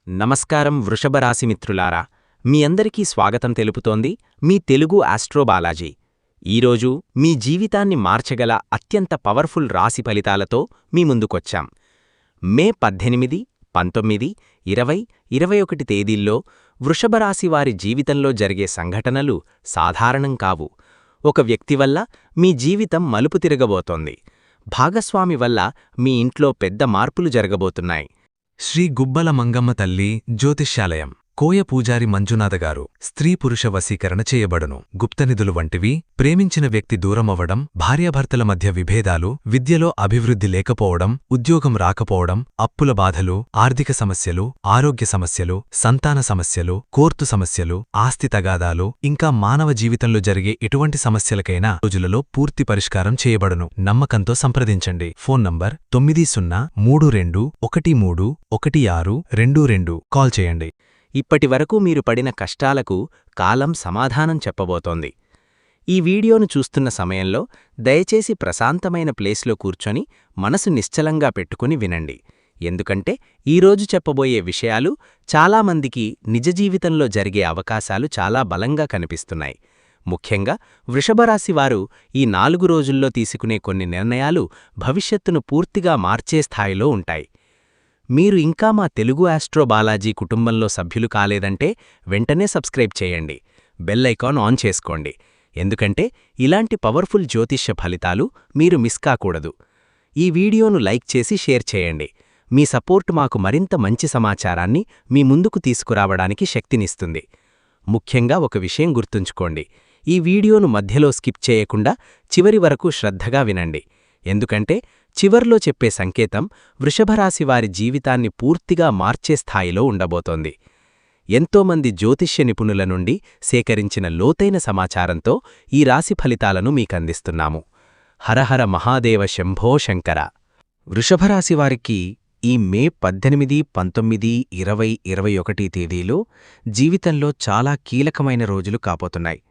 నమస్కారం వృషభరాశి మిత్రులారా, మీ అందరికీ స్వాగతం తెలుపుతోంది మీ తెలుగు ఆస్ట్రోబాలాజీ. ఈరోజు మీ జీవితాన్ని మార్చగల అత్యంత పవర్ఫుల్ రాశి ఫలితాలతో మీ ముందుకొచ్చాం. మే 18, 19, 20, 21 తేదీల్లో వృషభరాశి వారి జీవితంలో జరిగే సంఘటనలు సాధారణం కావు. ఒక వ్యక్తి వల్ల మీ జీవితం మలుపు తిరగబోతోంది. భాగస్వామి వల్ల మీ ఇంట్లో పెద్ద మార్పులు జరగబోతున్నాయి. శ్రీ గుబ్బల మంగమ్మ తల్లి జ్యోతిష్యాలయం కోయ పూజారి మంజునాథగారు స్త్రీ పురుష వశీకరణ చేయబడును. గుప్తనిధులు వంటివి, ప్రేమించిన వ్యక్తి దూరమవ్వడం, భార్యాభర్తల మధ్య విభేదాలు, విద్యలో అభివృద్ధి లేకపోవడం, ఉద్యోగం రాకపోవడం, అప్పుల బాధలు, ఆర్థిక సమస్యలు, ఆరోగ్య సమస్యలు, సంతాన సమస్యలు, కోర్టు సమస్యలు, ఆస్తి తగాదాలు, ఇంకా మానవ జీవితంలో జరిగే ఎటువంటి సమస్యలకైనా రోజులలో పూర్తి పరిష్కారం చేయబడును. నమ్మకంతో సంప్రదించండి. ఫోన్ నంబర్ 9032131622 కాల్ చేయండి. ఇప్పటివరకు మీరు పడిన కష్టాలకు కాలం సమాధానం చెప్పబోతోంది. ఈ వీడియోను చూస్తున్న సమయంలో దయచేసి ప్రశాంతమైన ప్లేస్లో కూర్చొని మనసు నిశ్చలంగా పెట్టుకుని వినండి. ఎందుకంటే ఈరోజు చెప్పబోయే విషయాలు చాలామందికి నిజ జీవితంలో జరిగే అవకాశాలు చాలా బలంగా కనిపిస్తున్నాయి. ముఖ్యంగా వృషభరాశివారు ఈ 4 రోజుల్లో తీసుకునే కొన్ని నిర్ణయాలు భవిష్యత్తును పూర్తిగా మార్చే స్థాయిలో ఉంటాయి. మీరు ఇంకా మా తెలుగు ఆస్ట్రోబాలాజీ కుటుంబంలో సభ్యులు కాలేదంటే వెంటనే సబ్స్క్రైబ్ చేయండి. బెల్ ఐకాన్ ఆన్ చేసుకోండి. ఎందుకంటే ఇలాంటి పవర్ఫుల్ జ్యోతిష్య ఫలితాలు మీరు మిస్ కాకూడదు. ఈ వీడియోను లైక్ చేసి షేర్ చేయండి. మీ సపోర్ట్ మాకు మరింత మంచి సమాచారాన్ని మీ ముందుకు తీసుకురావడానికి శక్తినిస్తుంది. ముఖ్యంగా ఒక విషయం గుర్తుంచుకోండి. ఈ వీడియోను మధ్యలో స్కిప్ చేయకుండా చివరి వరకు శ్రద్ధగా వినండి. ఎందుకంటే చివర్లో చెప్పే సంకేతం వృషభరాశివారి జీవితాన్ని పూర్తిగా మార్చే స్థాయిలో ఉండబోతోంది. ఎంతోమంది జ్యోతిష్య నిపుణుల నుండి సేకరించిన లోతైన సమాచారంతో ఈ రాశి ఫలితాలను మీకందిస్తున్నాము. హరహర మహాదేవ శంభో శంకర. వృషభరాశివారికి ఈ మే 18, 19, 20, 21 తేదీలో జీవితంలో చాలా కీలకమైన రోజులు కాబోతున్నాయి.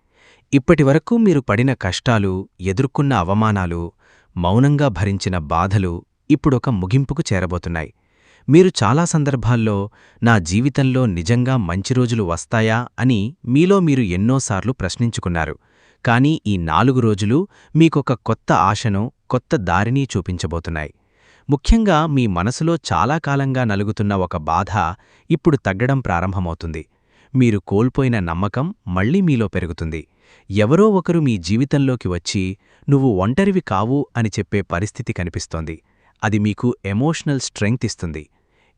ఇప్పటివరకు మీరు పడిన కష్టాలు, ఎదుర్కొన్న అవమానాలు, మౌనంగా భరించిన బాధలు ఇప్పుడొక ముగింపుకు చేరబోతున్నాయి. మీరు చాలా సందర్భాల్లో నా జీవితంలో నిజంగా మంచి రోజులు వస్తాయా అని మీలో మీరు ఎన్నోసార్లు ప్రశ్నించుకున్నారు. కానీ ఈ 4 రోజులు మీకొక కొత్త ఆశను, కొత్త దారిని చూపించబోతున్నాయి. ముఖ్యంగా మీ మనసులో చాలా కాలంగా నలుగుతున్న ఒక బాధ ఇప్పుడు తగ్గడం ప్రారంభమవుతుంది. మీరు కోల్పోయిన నమ్మకం మళ్లీ మీలో పెరుగుతుంది. ఎవరో ఒకరు మీ జీవితంలోకి వచ్చి నువ్వు ఒంటరివి కావు అని చెప్పే పరిస్థితి కనిపిస్తోంది. అది మీకు ఎమోషనల్ స్ట్రెంగ్త్ ఇస్తుంది.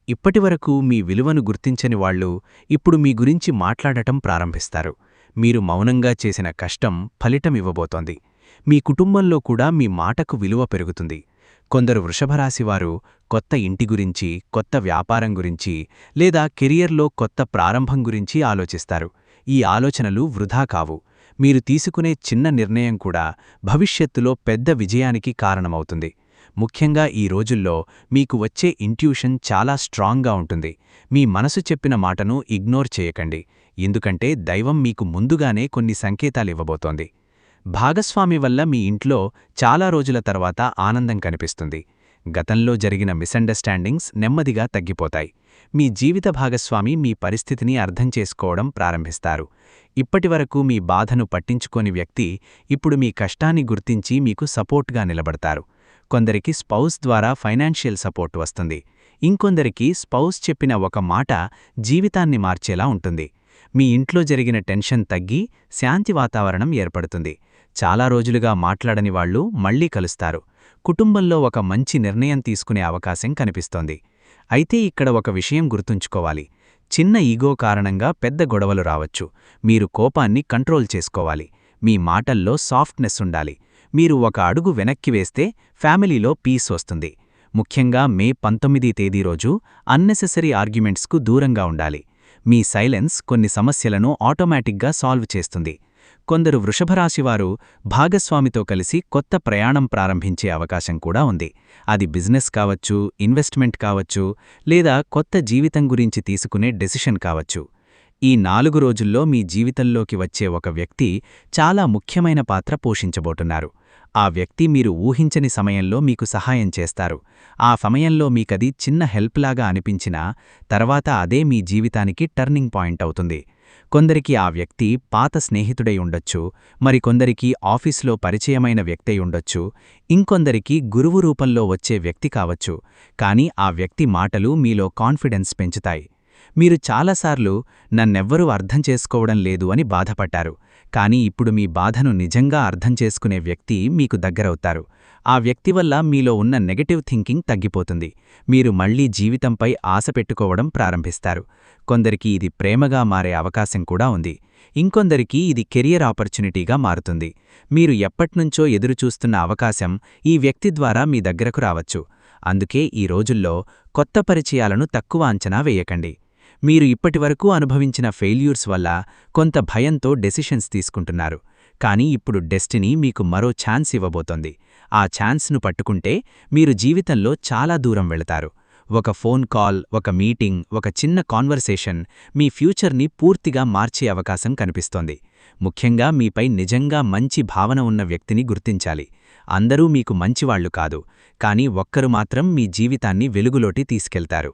ఇప్పటివరకు మీ విలువను గుర్తించని వాళ్లు ఇప్పుడు మీ గురించి మాట్లాడటం ప్రారంభిస్తారు. మీరు మౌనంగా చేసిన కష్టం ఫలితమివ్వబోతోంది. మీ కుటుంబంలో కూడా మీ మాటకు విలువ పెరుగుతుంది. కొందరు వృషభరాశివారు కొత్త ఇంటి గురించి, కొత్త వ్యాపారం గురించి, లేదా కెరియర్లో కొత్త ప్రారంభం గురించి ఆలోచిస్తారు. ఈ ఆలోచనలు వృధా కావు. మీరు తీసుకునే చిన్న నిర్ణయం కూడా భవిష్యత్తులో పెద్ద విజయానికి కారణమవుతుంది. ముఖ్యంగా ఈ రోజుల్లో మీకు వచ్చే ఇంట్యూషన్ చాలా స్ట్రాంగ్గా ఉంటుంది. మీ మనసు చెప్పిన మాటను ఇగ్నోర్ చేయకండి. ఎందుకంటే దైవం మీకు ముందుగానే కొన్ని సంకేతాలివ్వబోతోంది. భాగస్వామి వల్ల మీ ఇంట్లో చాలా రోజుల తర్వాత ఆనందం కనిపిస్తుంది. గతంలో జరిగిన మిస్అండర్స్టాండింగ్స్ నెమ్మదిగా తగ్గిపోతాయి. మీ జీవిత భాగస్వామి మీ పరిస్థితిని అర్థం చేసుకోవడం ప్రారంభిస్తారు. ఇప్పటివరకు మీ బాధను పట్టించుకోని వ్యక్తి ఇప్పుడు మీ కష్టాన్ని గుర్తించి మీకు సపోర్ట్గా నిలబడతారు. కొందరికి స్పౌస్ ద్వారా ఫైనాన్షియల్ సపోర్ట్ వస్తుంది. ఇంకొందరికి స్పౌస్ చెప్పిన ఒక మాట జీవితాన్ని మార్చేలా ఉంటుంది. మీ ఇంట్లో జరిగిన టెన్షన్ తగ్గి శాంతి వాతావరణం ఏర్పడుతుంది. చాలా రోజులుగా మాట్లాడని వాళ్లు మళ్లీ కలుస్తారు. కుటుంబంలో ఒక మంచి నిర్ణయం తీసుకునే అవకాశం కనిపిస్తోంది. అయితే ఇక్కడ ఒక విషయం గుర్తుంచుకోవాలి. చిన్న ఈగో కారణంగా పెద్ద గొడవలు రావచ్చు. మీరు కోపాన్ని కంట్రోల్ చేసుకోవాలి. మీ మాటల్లో సాఫ్ట్నెస్ ఉండాలి. మీరు ఒక అడుగు వెనక్కి వేస్తే ఫ్యామిలీలో పీస్ వస్తుంది. ముఖ్యంగా మే 19 తేదీ రోజు అన్నెసెసరీ ఆర్గ్యుమెంట్స్కు దూరంగా ఉండాలి. మీ సైలెన్స్ కొన్ని సమస్యలను ఆటోమేటిక్గా సాల్వ్ చేస్తుంది. కొందరు వృషభరాశివారు భాగస్వామితో కలిసి కొత్త ప్రయాణం ప్రారంభించే అవకాశం కూడా ఉంది. అది బిజినెస్ కావచ్చు, ఇన్వెస్ట్మెంట్ కావచ్చు, లేదా కొత్త జీవితం గురించి తీసుకునే డెసిషన్ కావచ్చు. ఈ 4 రోజుల్లో మీ జీవితంలోకి వచ్చే ఒక వ్యక్తి చాలా ముఖ్యమైన పాత్ర పోషించబోతున్నారు. ఆ వ్యక్తి మీరు ఊహించని సమయంలో మీకు సహాయం చేస్తారు. ఆ సమయంలో మీకది చిన్న హెల్ప్లాగా అనిపించినా తర్వాత అదే మీ జీవితానికి టర్నింగ్ పాయింట్ అవుతుంది. కొందరికి ఆ వ్యక్తి పాత స్నేహితుడై ఉండొచ్చు, మరికొందరికి ఆఫీసులో పరిచయమైన వ్యక్తై ఉండొచ్చు, ఇంకొందరికి గురువు రూపంలో వచ్చే వ్యక్తి కావచ్చు. కానీ ఆ వ్యక్తి మాటలు మీలో కాన్ఫిడెన్స్ పెంచుతాయి. మీరు చాలాసార్లు నన్నెవ్వరూ అర్థం చేసుకోవడం లేదు అని బాధపడ్డారు. కానీ ఇప్పుడు మీ బాధను నిజంగా అర్థం చేసుకునే వ్యక్తి మీకు దగ్గరవుతారు. ఆ వ్యక్తి వల్ల మీలో ఉన్న నెగటివ్ థింకింగ్ తగ్గిపోతుంది. మీరు మళ్లీ జీవితంపై ఆశ పెట్టుకోవడం ప్రారంభిస్తారు. కొందరికి ఇది ప్రేమగా మారే అవకాశం కూడా ఉంది. ఇంకొందరికి ఇది కెరియర్ ఆపర్చునిటీగా మారుతుంది. మీరు ఎప్పట్నుంచో ఎదురుచూస్తున్న అవకాశం ఈ వ్యక్తి ద్వారా మీ దగ్గరకు రావచ్చు. అందుకే ఈ రోజుల్లో కొత్త పరిచయాలను తక్కువ అంచనా వేయకండి. మీరు ఇప్పటివరకు అనుభవించిన ఫెయిల్యూర్స్ వల్ల కొంత భయంతో డెసిషన్స్ తీసుకుంటున్నారు. కానీ ఇప్పుడు డెస్టినీ మీకు మరో ఛాన్స్ ఇవ్వబోతోంది. ఆ ఛాన్స్ను పట్టుకుంటే మీరు జీవితంలో చాలా దూరం వెళతారు. ఒక ఫోన్ కాల్, ఒక మీటింగ్, ఒక చిన్న కాన్వర్సేషన్ మీ ఫ్యూచర్ని పూర్తిగా మార్చే అవకాశం కనిపిస్తోంది. ముఖ్యంగా మీపై నిజంగా మంచి భావన ఉన్న వ్యక్తిని గుర్తించాలి. అందరూ మీకు మంచివాళ్లు కాదు, కానీ ఒక్కరు మాత్రం మీ జీవితాన్ని వెలుగులోకి తీసుకెళ్తారు.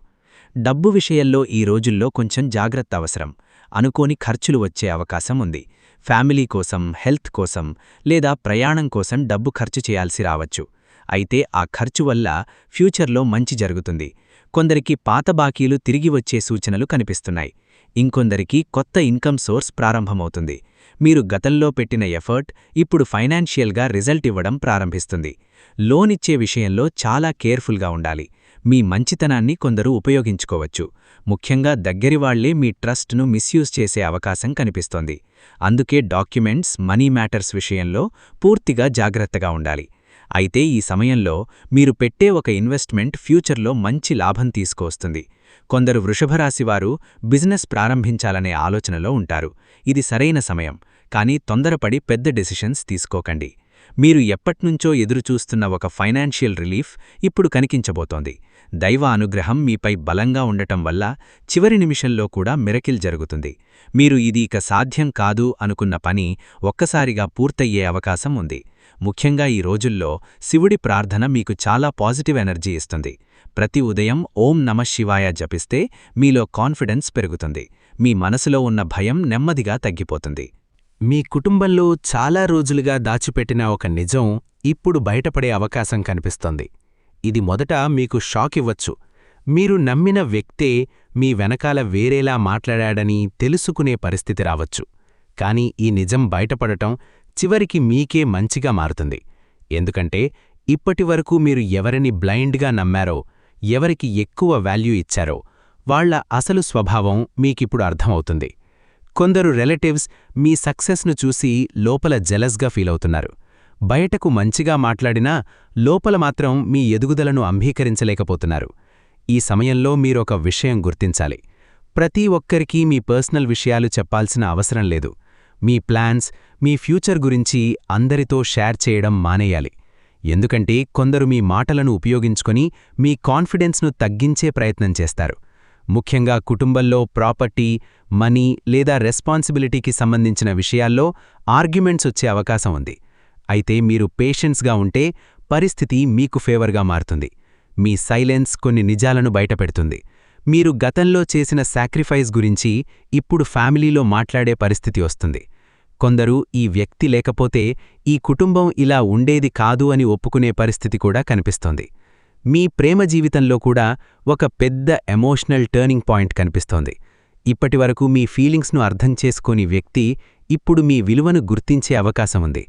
డబ్బు విషయంలో ఈ రోజుల్లో కొంచెం జాగ్రత్త అవసరం. అనుకోని ఖర్చులు వచ్చే అవకాశం ఉంది. ఫ్యామిలీ కోసం, హెల్త్ కోసం లేదా ప్రయాణం కోసం డబ్బు ఖర్చు చేయాల్సి రావచ్చు. అయితే ఆ ఖర్చు వల్ల ఫ్యూచర్లో మంచి జరుగుతుంది. కొందరికి పాత బాకీలు తిరిగి వచ్చే సూచనలు కనిపిస్తున్నాయి. ఇంకొందరికి కొత్త ఇన్కమ్ సోర్స్ ప్రారంభమవుతుంది. మీరు గతంలో పెట్టిన ఎఫర్ట్ ఇప్పుడు ఫైనాన్షియల్గా రిజల్ట్ ఇవ్వడం ప్రారంభిస్తుంది. లోన్ ఇచ్చే విషయంలో చాలా కేర్ఫుల్గా ఉండాలి. మీ మంచితనాన్ని కొందరు ఉపయోగించుకోవచ్చు. ముఖ్యంగా దగ్గరివాళ్లే మీ ట్రస్ట్ను మిస్యూజ్ చేసే అవకాశం కనిపిస్తోంది. అందుకే డాక్యుమెంట్స్, మనీ మ్యాటర్స్ విషయంలో పూర్తిగా జాగ్రత్తగా ఉండాలి. అయితే ఈ సమయంలో మీరు పెట్టే ఒక ఇన్వెస్ట్మెంట్ ఫ్యూచర్లో మంచి లాభం తీసుకువస్తుంది. కొందరు వృషభరాశివారు బిజినెస్ ప్రారంభించాలనే ఆలోచనలో ఉంటారు. ఇది సరైన సమయం, కానీ తొందరపడి పెద్ద డెసిషన్స్ తీసుకోకండి. మీరు ఎప్పట్నుంచో ఎదురుచూస్తున్న ఒక ఫైనాన్షియల్ రిలీఫ్ ఇప్పుడు కనిపించబోతోంది. దైవ అనుగ్రహం మీపై బలంగా ఉండటం వల్ల చివరి నిమిషంలో కూడా మిరకిల్ జరుగుతుంది. మీరు ఇది ఇక సాధ్యం కాదు అనుకున్న పని ఒక్కసారిగా పూర్తయ్యే అవకాశం ఉంది. ముఖ్యంగా ఈ రోజుల్లో శివుడి ప్రార్థన మీకు చాలా పాజిటివ్ ఎనర్జీ ఇస్తుంది. ప్రతి ఉదయం ఓం నమఃశివాయ జపిస్తే మీలో కాన్ఫిడెన్స్ పెరుగుతుంది. మీ మనసులో ఉన్న భయం నెమ్మదిగా తగ్గిపోతుంది. మీ కుటుంబంలో చాలా రోజులుగా దాచిపెట్టిన ఒక నిజం ఇప్పుడు బయటపడే అవకాశం కనిపిస్తోంది. ఇది మొదట మీకు షాక్ ఇవ్వచ్చు. మీరు నమ్మిన వ్యక్తే మీ వెనకాల వేరేలా మాట్లాడాడని తెలుసుకునే పరిస్థితి రావచ్చు. కానీ ఈ నిజం బయటపడటం చివరికి మీకే మంచిగా మారుతుంది. ఎందుకంటే ఇప్పటివరకు మీరు ఎవరిని బ్లైండ్గా నమ్మారో, ఎవరికి ఎక్కువ వాల్యూ ఇచ్చారో వాళ్ల అసలు స్వభావం మీకిప్పుడు అర్థమవుతుంది. కొందరు రిలేటివ్స్ మీ సక్సెస్ను చూసి లోపల జెలస్గా ఫీలవుతున్నారు. బయటకు మంచిగా మాట్లాడినా లోపల మాత్రం మీ ఎదుగుదలను అంగీకరించలేకపోతున్నారు. ఈ సమయంలో మీరొక విషయం గుర్తించాలి. ప్రతి ఒక్కరికీ మీ పర్సనల్ విషయాలు చెప్పాల్సిన అవసరం లేదు. మీ ప్లాన్స్, మీ ఫ్యూచర్ గురించి అందరితో షేర్ చేయడం మానేయాలి. ఎందుకంటే కొందరు మీ మాటలను ఉపయోగించుకొని మీ కాన్ఫిడెన్స్ను తగ్గించే ప్రయత్నం చేస్తారు. ముఖ్యంగా కుటుంబంలో ప్రాపర్టీ, మనీ లేదా రెస్పాన్సిబిలిటీకి సంబంధించిన విషయాల్లో ఆర్గ్యుమెంట్స్ వచ్చే అవకాశం ఉంది. అయితే మీరు పేషెన్స్గా ఉంటే పరిస్థితి మీకు ఫేవర్గా మారుతుంది. మీ సైలెన్స్ కొన్ని నిజాలను బయటపెడుతుంది. మీరు గతంలో చేసిన సాక్రిఫైస్ గురించి ఇప్పుడు ఫ్యామిలీలో మాట్లాడే పరిస్థితి వస్తుంది. కొందరు ఈ వ్యక్తి లేకపోతే ఈ కుటుంబం ఇలా ఉండేది కాదు అని ఒప్పుకునే పరిస్థితి కూడా కనిపిస్తోంది. మీ ప్రేమ జీవితంలో కూడా ఒక పెద్ద ఎమోషనల్ టర్నింగ్ పాయింట్ కనిపిస్తోంది. ఇప్పటివరకు మీ ఫీలింగ్స్ను అర్థం చేసుకోని వ్యక్తి ఇప్పుడు మీ విలువను గుర్తించే అవకాశం ఉంది.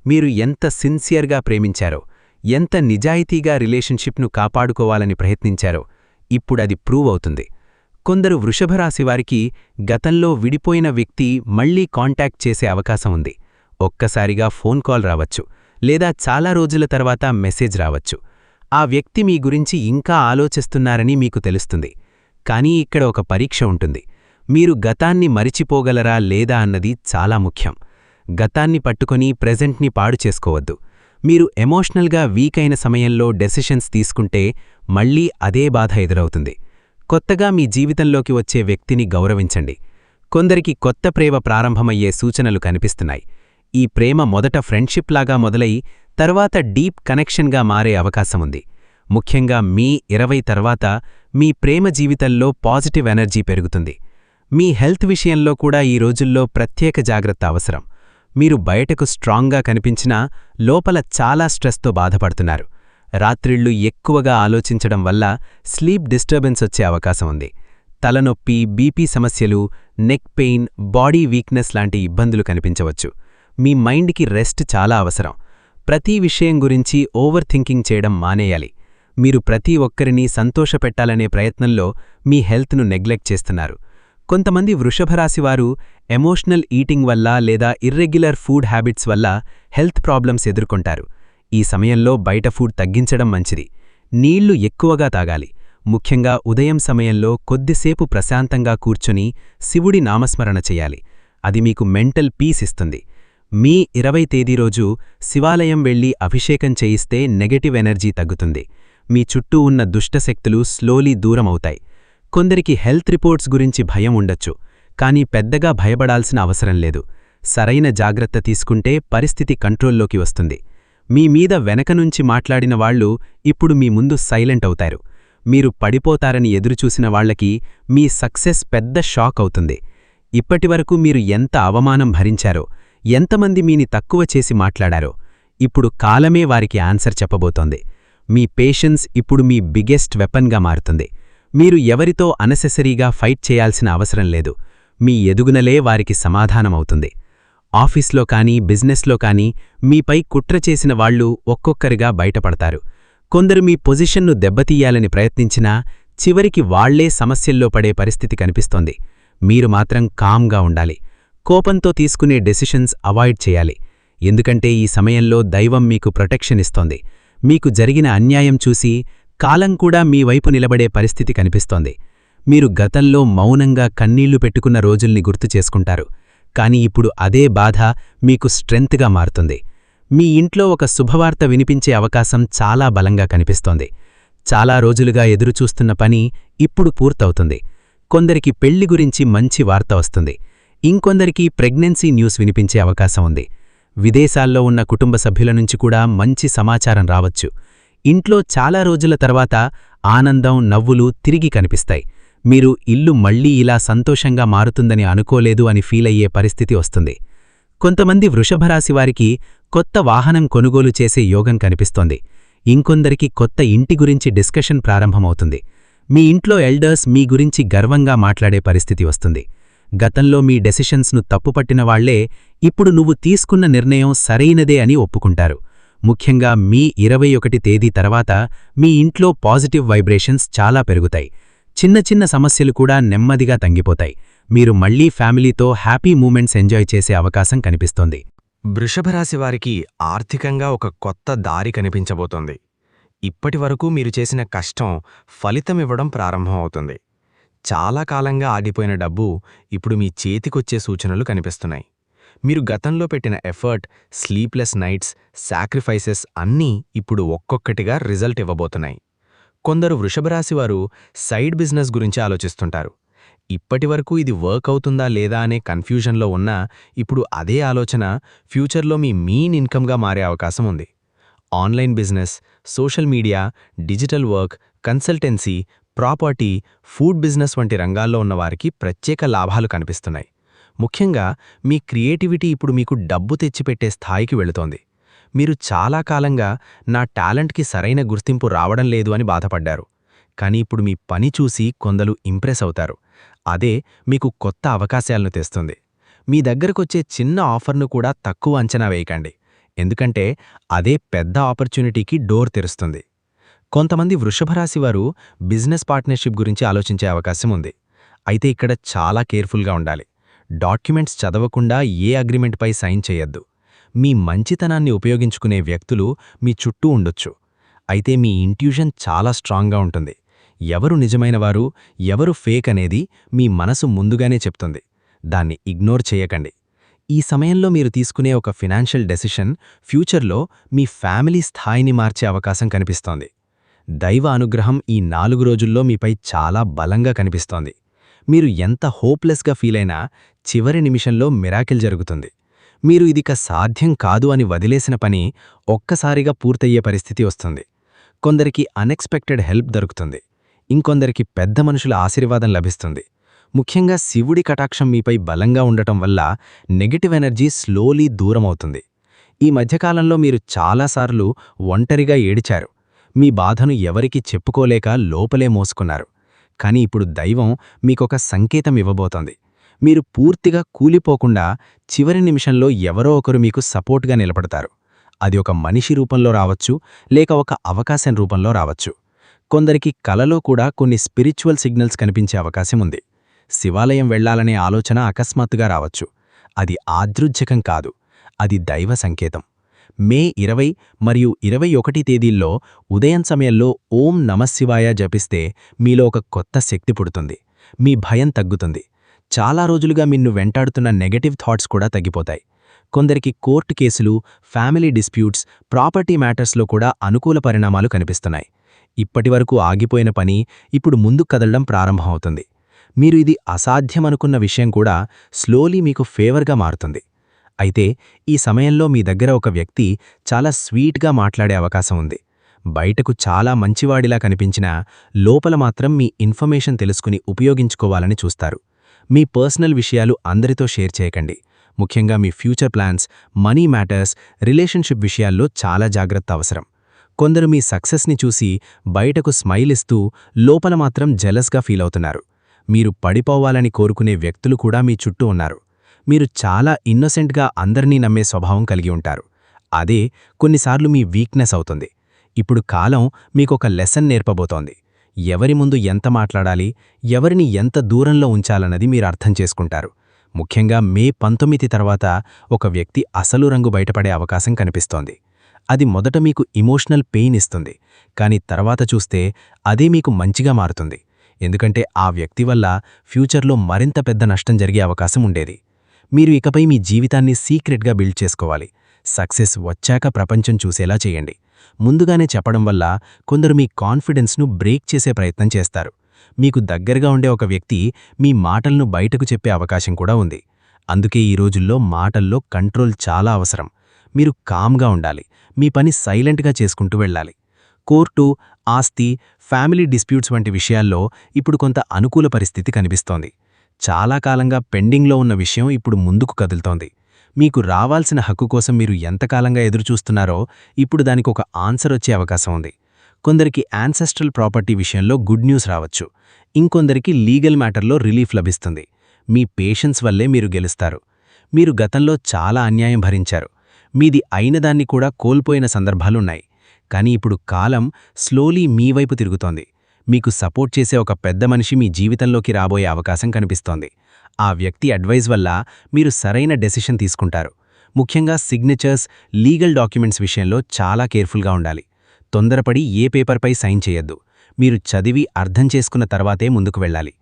మీరు ఎంత సిన్సియర్గా ప్రేమించారో, ఎంత నిజాయితీగా రిలేషన్షిప్ను కాపాడుకోవాలని ప్రయత్నించారో ఇప్పుడది ప్రూవ్ అవుతుంది. కొందరు వృషభరాశివారికి గతంలో విడిపోయిన వ్యక్తి మళ్లీ కాంటాక్ట్ చేసే అవకాశం ఉంది. ఒక్కసారిగా ఫోన్ కాల్ రావచ్చు, లేదా చాలా రోజుల తర్వాత మెసేజ్ రావచ్చు. ఆ వ్యక్తి మీ గురించి ఇంకా ఆలోచిస్తున్నారని మీకు తెలుస్తుంది. కానీ ఇక్కడ ఒక పరీక్ష ఉంటుంది. మీరు గతాన్ని మరిచిపోగలరా లేదా అన్నది చాలా ముఖ్యం. గతాన్ని పట్టుకొని ప్రెజెంట్ని పాడు చేసుకోవద్దు. మీరు ఎమోషనల్గా వీక్ అయిన సమయంలో డెసిషన్స్ తీసుకుంటే మళ్లీ అదే బాధ ఎదురవుతుంది. కొత్తగా మీ జీవితంలోకి వచ్చే వ్యక్తిని గౌరవించండి. కొందరికి కొత్త ప్రేమ ప్రారంభమయ్యే సూచనలు కనిపిస్తున్నాయి. ఈ ప్రేమ మొదట ఫ్రెండ్షిప్ లాగా మొదలై తర్వాత డీప్ కనెక్షన్గా మారే అవకాశముంది. ముఖ్యంగా మీ 20 తర్వాత మీ ప్రేమ జీవితంలో పాజిటివ్ ఎనర్జీ పెరుగుతుంది. మీ హెల్త్ విషయంలో కూడా ఈ రోజుల్లో ప్రత్యేక జాగ్రత్త అవసరం. మీరు బయటకు స్ట్రాంగ్గా కనిపించినా లోపల చాలా స్ట్రెస్తో బాధపడుతున్నారు. రాత్రిళ్లు ఎక్కువగా ఆలోచించడం వల్ల స్లీప్ డిస్టర్బెన్స్ వచ్చే అవకాశం ఉంది. తలనొప్పి, బీపీ సమస్యలు, నెక్ పెయిన్, బాడీ వీక్నెస్ లాంటి ఇబ్బందులు కనిపించవచ్చు. మీ మైండ్కి రెస్ట్ చాలా అవసరం. ప్రతి విషయం గురించి ఓవర్ థింకింగ్ చేయడం మానేయాలి. మీరు ప్రతి ఒక్కరినీ సంతోషపెట్టాలనే ప్రయత్నంలో మీ హెల్త్ను నెగ్లెక్ట్ చేస్తున్నారు. కొంతమంది వృషభరాశివారు ఎమోషనల్ ఈటింగ్ వల్ల లేదా ఇర్రెగ్యులర్ ఫుడ్ హ్యాబిట్స్ వల్ల హెల్త్ ప్రాబ్లమ్స్ ఎదుర్కొంటారు. ఈ సమయంలో బయట ఫుడ్ తగ్గించడం మంచిది. నీళ్లు ఎక్కువగా తాగాలి. ముఖ్యంగా ఉదయం సమయంలో కొద్దిసేపు ప్రశాంతంగా కూర్చొని శివుడి నామస్మరణ చెయ్యాలి. అది మీకు మెంటల్ పీస్ ఇస్తుంది. మీ 20 తేదీ రోజు శివాలయం వెళ్లి అభిషేకం చేయిస్తే నెగటివ్ ఎనర్జీ తగ్గుతుంది. మీ చుట్టూ ఉన్న దుష్టశక్తులు స్లోలీ దూరమవుతాయి. కొందరికి హెల్త్ రిపోర్ట్స్ గురించి భయం ఉండొచ్చు, కానీ పెద్దగా భయపడాల్సిన అవసరం లేదు. సరైన జాగ్రత్త తీసుకుంటే పరిస్థితి కంట్రోల్లోకి వస్తుంది. మీ మీద వెనకనుంచి మాట్లాడిన వాళ్లు ఇప్పుడు మీ ముందు సైలెంట్ అవుతారు. మీరు పడిపోతారని ఎదురుచూసిన వాళ్లకి మీ సక్సెస్ పెద్ద షాక్ అవుతుంది. ఇప్పటివరకు మీరు ఎంత అవమానం భరించారో, ఎంతమంది మీని తక్కువ చేసి మాట్లాడారో, ఇప్పుడు కాలమే వారికి ఆన్సర్ చెప్పబోతోంది. మీ పేషెన్స్ ఇప్పుడు మీ బిగ్గెస్ట్ వెపన్గా మారుతుంది. మీరు ఎవరితో అనెసెసరీగా ఫైట్ చేయాల్సిన అవసరం లేదు. మీ ఎదుగునలే వారికి సమాధానమవుతుంది. ఆఫీస్లో కానీ బిజినెస్లో కానీ మీపై కుట్ర చేసిన వాళ్లు ఒక్కొక్కరిగా బయటపడతారు. కొందరు మీ పొజిషన్ను దెబ్బతీయాలని ప్రయత్నించినా చివరికి వాళ్లే సమస్యల్లో పడే పరిస్థితి కనిపిస్తోంది. మీరు మాత్రం కామ్గా ఉండాలి. కోపంతో తీసుకునే డెసిషన్స్ అవాయిడ్ చేయాలి. ఎందుకంటే ఈ సమయంలో దైవం మీకు ప్రొటెక్షన్ ఇస్తోంది. మీకు జరిగిన అన్యాయం చూసి కాలం కూడా మీ వైపు నిలబడే పరిస్థితి కనిపిస్తోంది. మీరు గతంలో మౌనంగా కన్నీళ్లు పెట్టుకున్న రోజుల్ని గుర్తు చేసుకుంటారు. కానీ ఇప్పుడు అదే బాధ మీకు స్ట్రెంగ్త్గా మారుతుంది. మీ ఇంట్లో ఒక శుభవార్త వినిపించే అవకాశం చాలా బలంగా కనిపిస్తోంది. చాలా రోజులుగా ఎదురుచూస్తున్న పని ఇప్పుడు పూర్తవుతుంది. కొందరికి పెళ్లి గురించి మంచి వార్త వస్తుంది. ఇంకొందరికి ప్రెగ్నెన్సీ న్యూస్ వినిపించే అవకాశం ఉంది. విదేశాల్లో ఉన్న కుటుంబ సభ్యుల నుంచి కూడా మంచి సమాచారం రావచ్చు. ఇంట్లో చాలా రోజుల తర్వాత ఆనందం, నవ్వులు తిరిగి కనిపిస్తాయి. మీరు ఇల్లు మళ్లీ ఇలా సంతోషంగా మారుతుందని అనుకోలేదు అని ఫీలయ్యే పరిస్థితి వస్తుంది. కొంతమంది వృషభరాశివారికి కొత్త వాహనం కొనుగోలు చేసే యోగం కనిపిస్తోంది. ఇంకొందరికి కొత్త ఇంటి గురించి డిస్కషన్ ప్రారంభమవుతుంది. మీ ఇంట్లో ఎల్డర్స్ మీ గురించి గర్వంగా మాట్లాడే పరిస్థితి వస్తుంది. గతంలో మీ డెసిషన్స్ను తప్పుపట్టిన వాళ్లే ఇప్పుడు నువ్వు తీసుకున్న నిర్ణయం సరైనదే అని ఒప్పుకుంటారు. ముఖ్యంగా మీ 21 తేదీ తర్వాత మీ ఇంట్లో పాజిటివ్ వైబ్రేషన్స్ చాలా పెరుగుతాయి. చిన్న చిన్న సమస్యలు కూడా నెమ్మదిగా తగ్గిపోతాయి. మీరు మళ్లీ ఫ్యామిలీతో హ్యాపీ మూమెంట్స్ ఎంజాయ్ చేసే అవకాశం కనిపిస్తోంది. వృషభరాశివారికి ఆర్థికంగా ఒక కొత్త దారి కనిపించబోతోంది. ఇప్పటివరకు మీరు చేసిన కష్టం ఫలితమివ్వడం ప్రారంభమవుతుంది. చాలా కాలంగా ఆగిపోయిన డబ్బు ఇప్పుడు మీ చేతికొచ్చే సూచనలు కనిపిస్తున్నాయి. మీరు గతంలో పెట్టిన ఎఫర్ట్, స్లీప్లెస్ నైట్స్, సాక్రిఫైసెస్ అన్నీ ఇప్పుడు ఒక్కొక్కటిగా రిజల్ట్ ఇవ్వబోతున్నాయి. కొందరు వృషభరాశివారు సైడ్ బిజినెస్ గురించి ఆలోచిస్తుంటారు. ఇప్పటివరకు ఇది వర్క్ అవుతుందా లేదా అనే కన్ఫ్యూజన్లో ఉన్నా ఇప్పుడు అదే ఆలోచన ఫ్యూచర్లో మీ మెయిన్ ఇన్కమ్గా మారే అవకాశం ఉంది. Online business, social media, digital work, consultancy, property, food business వంటి రంగాల్లో ఉన్నవారికి ప్రత్యేక లాభాలు కనిపిస్తున్నాయి. ముఖ్యంగా మీ క్రియేటివిటీ ఇప్పుడు మీకు డబ్బు తెచ్చిపెట్టే స్థాయికి వెళుతోంది. మీరు చాలా కాలంగా నా టాలెంట్కి సరైన గుర్తింపు రావడం లేదు అని బాధపడ్డారు. కానీ ఇప్పుడు మీ పని చూసి కొందరు ఇంప్రెస్ అవుతారు. అదే మీకు కొత్త అవకాశాలను తెస్తుంది. మీ దగ్గరకొచ్చే చిన్న ఆఫర్ను కూడా తక్కువ అంచనా వేయకండి. ఎందుకంటే అదే పెద్ద ఆపర్చునిటీకి డోర్ తెరుస్తుంది. కొంతమంది వృషభరాశివారు బిజినెస్ పార్ట్నర్షిప్ గురించి ఆలోచించే అవకాశం ఉంది. అయితే ఇక్కడ చాలా కేర్ఫుల్గా ఉండాలి. డాక్యుమెంట్స్ చదవకుండా ఏ అగ్రిమెంట్పై సైన్ చేయొద్దు. మీ మంచితనాన్ని ఉపయోగించుకునే వ్యక్తులు మీ చుట్టూ ఉండొచ్చు. అయితే మీ ఇంట్యూషన్ చాలా స్ట్రాంగ్గా ఉంటుంది. ఎవరు నిజమైనవారు, ఎవరు ఫేక్ అనేది మీ మనసు ముందుగానే చెప్తుంది. దాన్ని ఇగ్నోర్ చేయకండి. ఈ సమయంలో మీరు తీసుకునే ఒక ఫినాన్షియల్ డెసిషన్ ఫ్యూచర్లో మీ ఫ్యామిలీ స్థాయిని మార్చే అవకాశం కనిపిస్తోంది. దైవ అనుగ్రహం ఈ 4 రోజుల్లో మీపై చాలా బలంగా కనిపిస్తోంది. మీరు ఎంత హోప్లెస్గా ఫీలైనా చివరి నిమిషంలో మిరాకిల్ జరుగుతుంది. మీరు ఇదిక సాధ్యం కాదు అని వదిలేసిన పని ఒక్కసారిగా పూర్తయ్యే పరిస్థితి వస్తుంది. కొందరికి అన్ఎక్స్పెక్టెడ్ హెల్ప్ దొరుకుతుంది. ఇంకొందరికి పెద్ద మనుషుల ఆశీర్వాదం లభిస్తుంది. ముఖ్యంగా శివుడి కటాక్షం మీపై బలంగా ఉండటం వల్ల నెగటివ్ ఎనర్జీ స్లోలీ దూరమవుతుంది. ఈ మధ్యకాలంలో మీరు చాలాసార్లు ఒంటరిగా ఏడిచారు. మీ బాధను ఎవరికీ చెప్పుకోలేక లోపలే మోసుకున్నారు. కాని ఇప్పుడు దైవం మీకొక సంకేతం ఇవ్వబోతోంది. మీరు పూర్తిగా కూలిపోకుండా చివరి నిమిషంలో ఎవరో ఒకరు మీకు సపోర్ట్గా నిలబడతారు. అది ఒక మనిషి రూపంలో రావచ్చు, లేక ఒక అవకాశం రూపంలో రావచ్చు. కొందరికి కలలో కూడా కొన్ని స్పిరిచువల్ సిగ్నల్స్ కనిపించే అవకాశం ఉంది. శివాలయం వెళ్లాలనే ఆలోచన అకస్మాత్తుగా రావచ్చు. అది ఆదృచ్ఛికం కాదు, అది దైవ సంకేతం. మే 20 మరియు 21 తేదీల్లో ఉదయం సమయంలో ఓం నమఃశివాయ జపిస్తే మీలో ఒక కొత్త శక్తి పుడుతుంది. మీ భయం తగ్గుతుంది. చాలా రోజులుగా నిన్ను వెంటాడుతున్న నెగటివ్ థాట్స్ కూడా తగ్గిపోతాయి. కొందరికి కోర్టు కేసులు, ఫ్యామిలీ డిస్ప్యూట్స్, ప్రాపర్టీ మ్యాటర్స్లో కూడా అనుకూల పరిణామాలు కనిపిస్తున్నాయి. ఇప్పటివరకు ఆగిపోయిన పని ఇప్పుడు ముందుకు కదలడం ప్రారంభమవుతుంది. మీరు ఇది అసాధ్యమనుకున్న విషయం కూడా స్లోలీ మీకు ఫేవర్గా మారుతుంది. అయితే ఈ సమయంలో మీ దగ్గర ఒక వ్యక్తి చాలా స్వీట్గా మాట్లాడే అవకాశం ఉంది. బయటకు చాలా మంచివాడిలా కనిపించినా లోపల మాత్రం మీ ఇన్ఫర్మేషన్ తెలుసుకుని ఉపయోగించుకోవాలని చూస్తారు. మీ పర్సనల్ విషయాలు అందరితో షేర్ చేయకండి. ముఖ్యంగా మీ future plans, money matters, relationship విషయాల్లో చాలా జాగ్రత్త అవసరం. కొందరు మీ సక్సెస్ని చూసి బయటకు స్మైల్ ఇస్తూ లోపల మాత్రం జెలస్గా ఫీల్ అవుతున్నారు. మీరు పడిపోవాలని కోరుకునే వ్యక్తులు కూడా మీ చుట్టూ ఉన్నారు. మీరు చాలా ఇన్నోసెంట్గా అందరినీ నమ్మే స్వభావం కలిగి ఉంటారు. అదే కొన్నిసార్లు మీ వీక్నెస్ అవుతుంది. ఇప్పుడు కాలం మీకొక లెసన్ నేర్పబోతోంది. ఎవరి ముందు ఎంత మాట్లాడాలి, ఎవరిని ఎంత దూరంలో ఉంచాలన్నది మీరు అర్థం చేసుకుంటారు. ముఖ్యంగా మే 19 తర్వాత ఒక వ్యక్తి అసలు రంగు బయటపడే అవకాశం కనిపిస్తోంది. అది మొదట మీకు ఇమోషనల్ పెయిన్ ఇస్తుంది, కానీ తర్వాత చూస్తే అదే మీకు మంచిగా మారుతుంది. ఎందుకంటే ఆ వ్యక్తి వల్ల ఫ్యూచర్లో మరింత పెద్ద నష్టం జరిగే అవకాశం ఉండేది. మీరు ఇకపై మీ జీవితాన్ని సీక్రెట్గా బిల్డ్ చేసుకోవాలి. సక్సెస్ వచ్చాక ప్రపంచం చూసేలా చేయండి. ముందుగానే చెప్పడం వల్ల కొందరు మీ కాన్ఫిడెన్స్ను బ్రేక్ చేసే ప్రయత్నం చేస్తారు. మీకు దగ్గరగా ఉండే ఒక వ్యక్తి మీ మాటలను బయటకు చెప్పే అవకాశం కూడా ఉంది. అందుకే ఈ రోజుల్లో మాటల్లో కంట్రోల్ చాలా అవసరం. మీరు కామ్గా ఉండాలి. మీ పని సైలెంట్గా చేసుకుంటూ వెళ్ళాలి. కోర్టు, ఆస్తి, ఫ్యామిలీ డిస్ప్యూట్స్ వంటి విషయాల్లో ఇప్పుడు కొంత అనుకూల పరిస్థితి కనిపిస్తోంది. చాలా కాలంగా పెండింగ్లో ఉన్న విషయం ఇప్పుడు ముందుకు కదులుతోంది. మీకు రావాల్సిన హక్కు కోసం మీరు ఎంతకాలంగా ఎదురుచూస్తున్నారో ఇప్పుడు దానికొక ఆన్సర్ వచ్చే అవకాశం ఉంది. కొందరికి యాన్సెస్ట్రల్ ప్రాపర్టీ విషయంలో గుడ్ న్యూస్ రావచ్చు. ఇంకొందరికి లీగల్ మ్యాటర్లో రిలీఫ్ లభిస్తుంది. మీ పేషెన్స్ వల్లే మీరు గెలుస్తారు. మీరు గతంలో చాలా అన్యాయం భరించారు. మీది అయినదాన్ని కూడా కోల్పోయిన సందర్భాలున్నాయి. కానీ ఇప్పుడు కాలం స్లోలీ మీ వైపు తిరుగుతోంది. మీకు సపోర్ట్ చేసే ఒక పెద్ద మనిషి మీ జీవితంలోకి రాబోయే అవకాశం కనిపిస్తోంది. ఆ వ్యక్తి అడ్వైజ్ వల్ల మీరు సరైన డెసిషన్ తీసుకుంటారు. ముఖ్యంగా సిగ్నేచర్స్, లీగల్ డాక్యుమెంట్స్ విషయంలో చాలా కేర్ఫుల్గా ఉండాలి. తొందరపడి ఏ పేపర్పై సైన్ చేయొద్దు. మీరు చదివి అర్థం చేసుకున్న తర్వాతే ముందుకు వెళ్ళాలి.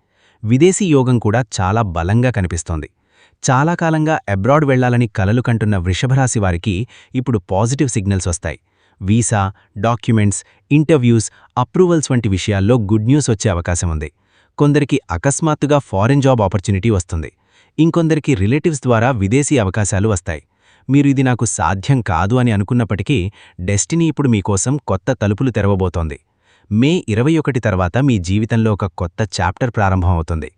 విదేశీ యోగం కూడా చాలా బలంగా కనిపిస్తోంది. చాలా కాలంగా అబ్రాడ్ వెళ్లాలని కలలు కంటున్న వృషభరాశి వారికి ఇప్పుడు పాజిటివ్ సిగ్నల్స్ వస్తాయి. వీసా, డాక్యుమెంట్స్, ఇంటర్వ్యూస్, అప్రూవల్స్ వంటి విషయాల్లో గుడ్ న్యూస్ వచ్చే అవకాశం ఉంది. కొందరికి అకస్మాత్తుగా ఫారెన్ జాబ్ ఆపర్చునిటీ వస్తుంది. ఇంకొందరికి రిలేటివ్స్ ద్వారా విదేశీ అవకాశాలు వస్తాయి. మీరు ఇది నాకు సాధ్యం కాదు అని అనుకున్నప్పటికీ డెస్టినీ ఇప్పుడు మీకోసం కొత్త తలుపులు తెరవబోతోంది. మే 21 తర్వాత మీ జీవితంలో ఒక కొత్త చాప్టర్ ప్రారంభమవుతుంది.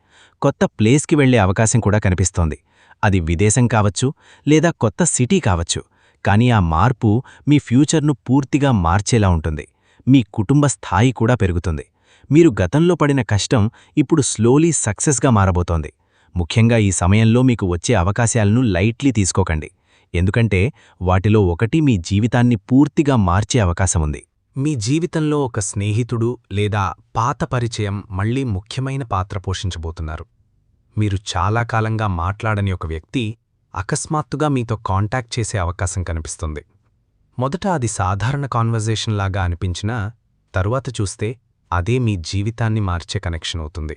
కొత్త ప్లేస్కి వెళ్లే అవకాశం కూడా కనిపిస్తోంది. అది విదేశం కావచ్చు, లేదా కొత్త సిటీ కావచ్చు. కానీ ఆ మార్పు మీ ఫ్యూచర్ను పూర్తిగా మార్చేలా ఉంటుంది. మీ కుటుంబ స్థాయి కూడా పెరుగుతుంది. మీరు గతంలో పడిన కష్టం ఇప్పుడు స్లోలీ సక్సెస్గా మారబోతోంది. ముఖ్యంగా ఈ సమయంలో మీకు వచ్చే అవకాశాలను లైట్లీ తీసుకోకండి. ఎందుకంటే వాటిలో ఒకటి మీ జీవితాన్ని పూర్తిగా మార్చే అవకాశముంది. మీ జీవితంలో ఒక స్నేహితుడు లేదా పాత పరిచయం మళ్లీ ముఖ్యమైన పాత్ర పోషించబోతున్నారు. మీరు చాలా కాలంగా మాట్లాడని ఒక వ్యక్తి అకస్మాత్తుగా మీతో కాంటాక్ట్ చేసే అవకాశం కనిపిస్తుంది. మొదట అది సాధారణ కాన్వర్జేషన్ లాగా అనిపించినా తరువాత చూస్తే అదే మీ జీవితాన్ని మార్చే కనెక్షన్ అవుతుంది.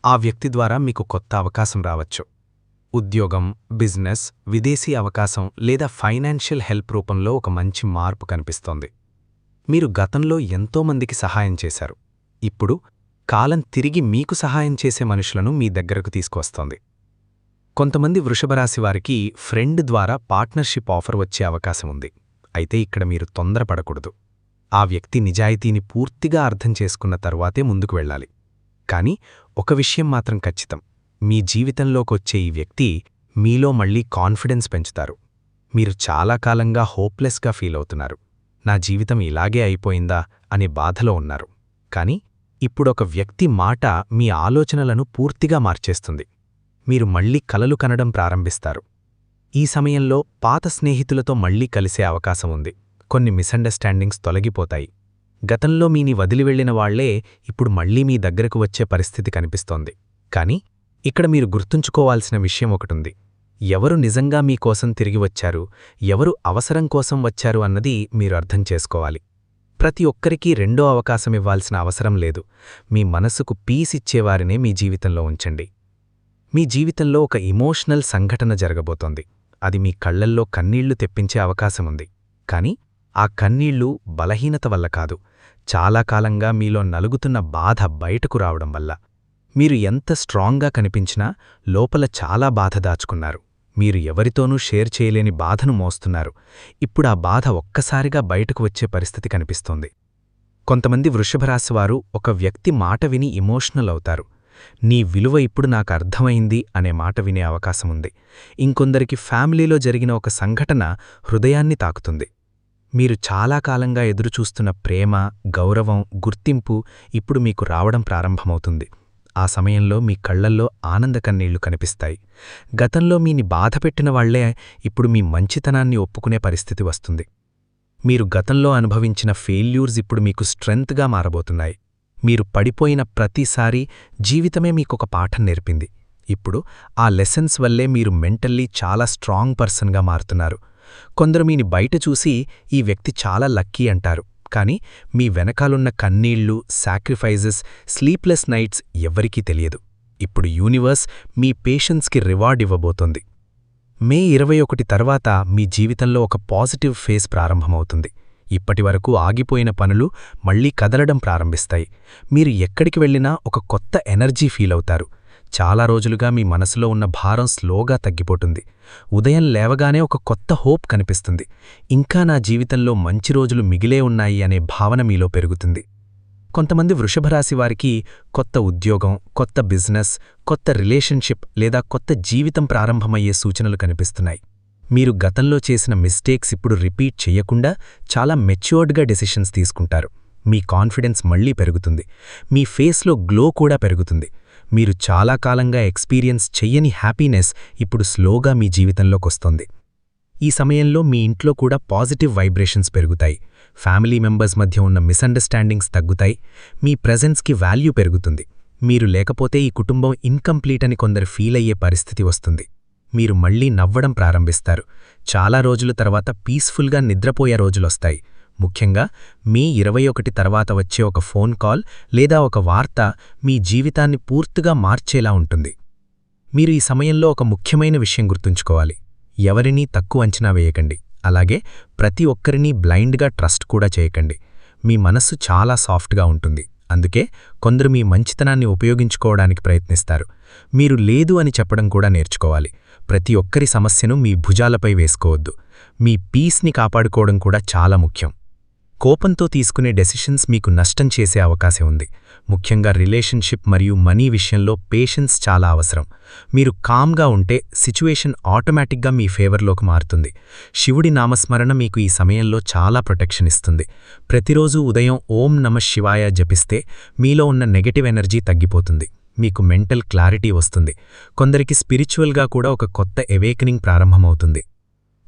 ఆ వ్యక్తి ద్వారా మీకు కొత్త అవకాశం రావచ్చు. ఉద్యోగం, బిజినెస్, విదేశీ అవకాశం లేదా ఫైనాన్షియల్ హెల్ప్ రూపంలో ఒక మంచి మార్పు కనిపిస్తోంది. మీరు గతంలో ఎంతోమందికి సహాయం చేశారు. ఇప్పుడు కాలం తిరిగి మీకు సహాయం చేసే మనుషులను మీ దగ్గరకు తీసుకువస్తోంది. కొంతమంది వృషభరాశి వారికి ఫ్రెండ్ ద్వారా పార్ట్నర్షిప్ ఆఫర్ వచ్చే అవకాశం ఉంది. అయితే ఇక్కడ మీరు తొందరపడకూడదు. ఆ వ్యక్తి నిజాయితీని పూర్తిగా అర్థం చేసుకున్న తరువాతే ముందుకు వెళ్ళాలి. కానీ ఒక విషయం మాత్రం ఖచ్చితం, మీ జీవితంలోకొచ్చే ఈ వ్యక్తి మీలో మళ్లీ కాన్ఫిడెన్స్ పెంచుతారు. మీరు చాలా కాలంగా హోప్లెస్గా ఫీల్ అవుతున్నారు. నా జీవితం ఇలాగే అయిపోయిందా అనే బాధలో ఉన్నారు. కానీ ఇప్పుడొక వ్యక్తి మాట మీ ఆలోచనలను పూర్తిగా మార్చేస్తుంది. మీరు మళ్లీ కలలు కనడం ప్రారంభిస్తారు. ఈ సమయంలో పాత స్నేహితులతో మళ్లీ కలిసే అవకాశం ఉంది. కొన్ని మిస్అండర్స్టాండింగ్స్ తొలగిపోతాయి. గతంలో మీని వదిలివెళ్లిన వాళ్లే ఇప్పుడు మళ్లీ మీ దగ్గరకు వచ్చే పరిస్థితి కనిపిస్తోంది. కానీ ఇక్కడ మీరు గుర్తుంచుకోవాల్సిన విషయం ఒకటుంది. ఎవరు నిజంగా మీకోసం తిరిగి వచ్చారు, ఎవరు అవసరం కోసం వచ్చారు అన్నది మీరు అర్థం చేసుకోవాలి. ప్రతి ఒక్కరికీ రెండో అవకాశమివ్వాల్సిన అవసరం లేదు. మీ మనసుకు పీస్ ఇచ్చేవారినే మీ జీవితంలో ఉంచండి. మీ జీవితంలో ఒక ఇమోషనల్ సంఘటన జరగబోతోంది. అది మీ కళ్లల్లో కన్నీళ్లు తెప్పించే అవకాశముంది. కానీ ఆ కన్నీళ్లు బలహీనత వల్ల కాదు, చాలా కాలంగా మీలో నలుగుతున్న బాధ బయటకు రావడం వల్ల. మీరు ఎంత స్ట్రాంగ్గా కనిపించినా లోపల చాలా బాధ దాచుకున్నారు. మీరు ఎవరితోనూ షేర్ చేయలేని బాధను మోస్తున్నారు. ఇప్పుడా బాధ ఒక్కసారిగా బయటకు వచ్చే పరిస్థితి కనిపిస్తోంది. కొంతమంది వృషభరాశివారు ఒక వ్యక్తి మాట విని ఎమోషనల్ అవుతారు. నీ విలువ ఇప్పుడు నాకు అర్థమైంది అనే మాట వినే అవకాశముంది. ఇంకొందరికి ఫ్యామిలీలో జరిగిన ఒక సంఘటన హృదయాన్ని తాకుతుంది. మీరు చాలా కాలంగా ఎదురుచూస్తున్న ప్రేమ, గౌరవం, గుర్తింపు ఇప్పుడు మీకు రావడం ప్రారంభమవుతుంది. ఆ సమయంలో మీ కళ్లల్లో ఆనంద కన్నీళ్లు కనిపిస్తాయి. గతంలో మీని బాధపెట్టిన వాళ్లే ఇప్పుడు మీ మంచితనాన్ని ఒప్పుకునే పరిస్థితి వస్తుంది. మీరు గతంలో అనుభవించిన ఫెయిల్యూర్స్ ఇప్పుడు మీకు స్ట్రెంగ్త్గా మారబోతున్నాయి. మీరు పడిపోయిన ప్రతిసారీ జీవితమే మీకొక పాఠం నేర్పింది. ఇప్పుడు ఆ లెసన్స్ వల్లే మీరు మెంటల్లీ చాలా స్ట్రాంగ్ పర్సన్గా మారుతున్నారు. కొందరు మీని బయట చూసి ఈ వ్యక్తి చాలా లక్కీ అంటారు. కానీ మీ వెనకాలున్న కన్నీళ్లు, సాక్రిఫైజెస్, స్లీప్లెస్ నైట్స్ ఎవ్వరికీ తెలియదు. ఇప్పుడు యూనివర్స్ మీ పేషెన్స్కి రివార్డ్ ఇవ్వబోతోంది. మే 21 తర్వాత మీ జీవితంలో ఒక పాజిటివ్ ఫేజ్ ప్రారంభమవుతుంది. ఇప్పటివరకు ఆగిపోయిన పనులు మళ్లీ కదలడం ప్రారంభిస్తాయి. మీరు ఎక్కడికి వెళ్లినా ఒక కొత్త ఎనర్జీ ఫీలవుతారు. చాలా రోజులుగా మీ మనసులో ఉన్న భారం స్లోగా తగ్గిపోతుంది. ఉదయం లేవగానే ఒక కొత్త హోప్ కనిపిస్తుంది. ఇంకా నా జీవితంలో మంచి రోజులు మిగిలే ఉన్నాయి అనే భావన మీలో పెరుగుతుంది. కొంతమంది వృషభరాశివారికి కొత్త ఉద్యోగం, కొత్త బిజినెస్, కొత్త రిలేషన్షిప్ లేదా కొత్త జీవితం ప్రారంభమయ్యే సూచనలు కనిపిస్తున్నాయి. మీరు గతంలో చేసిన మిస్టేక్స్ ఇప్పుడు రిపీట్ చెయ్యకుండా చాలా మెచ్యూర్డ్గా డెసిషన్స్ తీసుకుంటారు. మీ కాన్ఫిడెన్స్ మళ్లీ పెరుగుతుంది. మీ ఫేస్లో గ్లో కూడా పెరుగుతుంది. మీరు చాలా కాలంగా ఎక్స్పీరియన్స్ చెయ్యని హ్యాపీనెస్ ఇప్పుడు స్లోగా మీ జీవితంలోకొస్తోంది. ఈ సమయంలో మీ ఇంట్లో కూడా పాజిటివ్ వైబ్రేషన్స్ పెరుగుతాయి. ఫ్యామిలీ మెంబర్స్ మధ్య ఉన్న మిస్అండర్స్టాండింగ్స్ తగ్గుతాయి. మీ ప్రెజెన్స్కి వాల్యూ పెరుగుతుంది. మీరు లేకపోతే ఈ కుటుంబం ఇన్కంప్లీట్ అని కొందరు ఫీల్ అయ్యే పరిస్థితి వస్తుంది. మీరు మళ్లీ నవ్వడం ప్రారంభిస్తారు. చాలా రోజుల తర్వాత పీస్ఫుల్గా నిద్రపోయే రోజులొస్తాయి. ముఖ్యంగా మే 21 తర్వాత వచ్చే ఒక ఫోన్ కాల్ లేదా ఒక వార్త మీ జీవితాన్ని పూర్తిగా మార్చేలా ఉంటుంది. మీరు ఈ సమయంలో ఒక ముఖ్యమైన విషయం గుర్తుంచుకోవాలి. ఎవరినీ తక్కువ అంచనా వేయకండి. అలాగే ప్రతి ఒక్కరినీ బ్లైండ్గా ట్రస్ట్ కూడా చేయకండి. మీ మనస్సు చాలా సాఫ్ట్గా ఉంటుంది. అందుకే కొందరు మీ మంచితనాన్ని ఉపయోగించుకోవడానికి ప్రయత్నిస్తారు. మీరు లేదు అని చెప్పడం కూడా నేర్చుకోవాలి. ప్రతి ఒక్కరి సమస్యను మీ భుజాలపై వేసుకోవద్దు. మీ పీస్ని కాపాడుకోవడం కూడా చాలా ముఖ్యం. కోపంతో తీసుకునే డెసిషన్స్ మీకు నష్టం చేసే అవకాశం ఉంది. ముఖ్యంగా రిలేషన్షిప్ మరియు మనీ విషయంలో పేషెన్స్ చాలా అవసరం. మీరు కామ్గా ఉంటే సిచ్యువేషన్ ఆటోమేటిక్గా మీ ఫేవర్లోకి మారుతుంది. శివుడి నామస్మరణ మీకు ఈ సమయంలో చాలా ప్రొటెక్షన్ ఇస్తుంది. ప్రతిరోజూ ఉదయం ఓం నమః శివాయ జపిస్తే మీలో ఉన్న నెగటివ్ ఎనర్జీ తగ్గిపోతుంది. మీకు మెంటల్ క్లారిటీ వస్తుంది. కొందరికి స్పిరిచువల్గా కూడా ఒక కొత్త ఎవేకనింగ్ ప్రారంభమవుతుంది.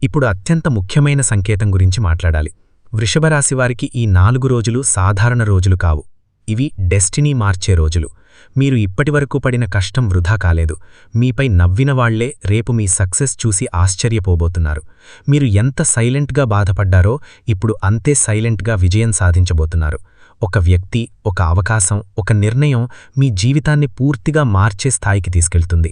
ఇప్పుడు అత్యంత ముఖ్యమైన సంకేతం గురించి మాట్లాడాలి. వృషభరాశివారికి ఈ 4 రోజులు సాధారణ రోజులు కావు. ఇవి డెస్టినీ మార్చే రోజులు. మీరు ఇప్పటివరకు పడిన కష్టం వృధా కాలేదు. మీపై నవ్విన వాళ్లే రేపు మీ సక్సెస్ చూసి ఆశ్చర్యపోబోతున్నారు. మీరు ఎంత సైలెంట్గా బాధపడ్డారో ఇప్పుడు అంతే సైలెంట్గా విజయం సాధించబోతున్నారు. ఒక వ్యక్తి, ఒక అవకాశం, ఒక నిర్ణయం మీ జీవితాన్ని పూర్తిగా మార్చే స్థాయికి తీసుకెళ్తుంది.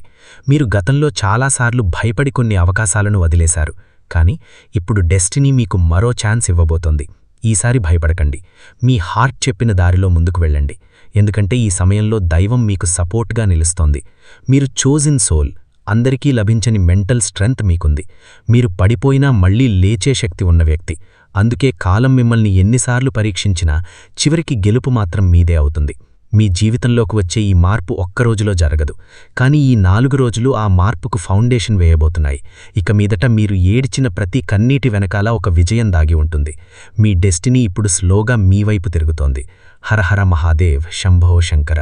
మీరు గతంలో చాలాసార్లు భయపడి కొన్ని అవకాశాలను వదిలేశారు. కానీ ఇప్పుడు డెస్టినీ మీకు మరో ఛాన్స్ ఇవ్వబోతోంది. ఈసారి భయపడకండి. మీ హార్ట్ చెప్పిన దారిలో ముందుకు వెళ్ళండి. ఎందుకంటే ఈ సమయంలో దైవం మీకు సపోర్ట్గా నిలుస్తోంది. మీరు చోజిన్ సోల్, అందరికీ లభించని మెంటల్ స్ట్రెంగ్త్ మీకుంది. మీరు పడిపోయినా మళ్లీ లేచే శక్తి ఉన్న వ్యక్తి. అందుకే కాలం మిమ్మల్ని ఎన్నిసార్లు పరీక్షించినా చివరికి గెలుపు మాత్రం మీదే అవుతుంది. మీ జీవితంలోకి వచ్చే ఈ మార్పు ఒక్కరోజులో జరగదు, కానీ ఈ 4 రోజులు ఆ మార్పుకు ఫౌండేషన్ వేయబోతున్నాయి. ఇక మీదట మీరు ఏడ్చిన ప్రతి కన్నీటి వెనకాల ఒక విజయం దాగి ఉంటుంది. మీ డెస్టినీ ఇప్పుడు స్లోగా మీ వైపు తిరుగుతోంది. హర హర మహాదేవ్, శంభో శంకర.